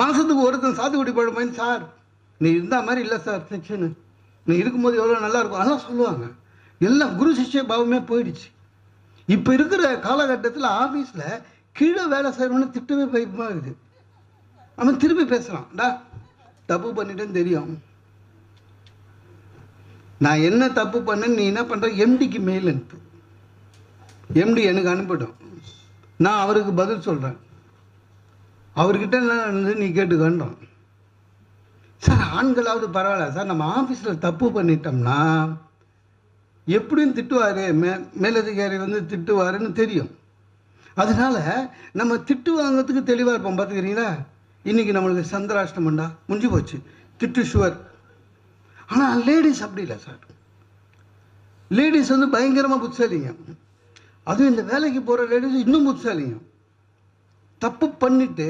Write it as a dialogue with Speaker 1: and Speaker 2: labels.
Speaker 1: மாதத்துக்கு ஒருத்தன் சாத்துக்குடி பழம் வாங்கி, சார் நீ இருந்த மாதிரி இல்லை சார் செக்ஷனு, நீ இருக்கும்போது எவ்வளோ நல்லாயிருக்கும் அதெல்லாம் சொல்லுவாங்க. எல்லாம் குரு சிஷ்ய பாவமே போயிடுச்சு. இப்போ இருக்கிற காலகட்டத்தில் ஆஃபீஸில் கீழே வேலை செய்கிறவனு திட்டவே பயமாக இருக்குது. அவன் திருப்பி பேசுகிறான், டா தப்பு பண்ணிட்டேன்னு தெரியும், நான் என்ன தப்பு பண்ணேன்னு நீ என்ன பண்ணுற, எம்டிக்கு மெயில் அனுப்பு, எம்டி எனக்கு அனுப்பிட்டோம், நான் அவருக்கு பதில் சொல்கிறேன், அவர்கிட்ட என்ன நடந்தது நீ கேட்டுக்கன்றோம். சார் ஆண்களாவது பரவாயில்ல சார், நம்ம ஆஃபீஸில் தப்பு பண்ணிட்டோம்னா எப்படியும் திட்டுவார், மேலதிகாரி வந்து திட்டுவாருன்னு தெரியும். அதனால நம்ம திட்டு வாங்கிறதுக்கு தெளிவாக இருப்போம். பார்த்துக்கிறீங்களா, இன்றைக்கி நம்மளுக்கு சந்திராஷ்டமண்டா முடிஞ்சு போச்சு, திட்டு ஷுவர். ஆனால் லேடிஸ் அப்படி இல்லை சார். லேடிஸ் வந்து பயங்கரமாக புத்திசாலிங்க. அதுவும் இந்த வேலைக்கு போகிற லேடிஸ் இன்னும் புத்திசாலிங்க. தப்பு பண்ணிவிட்டு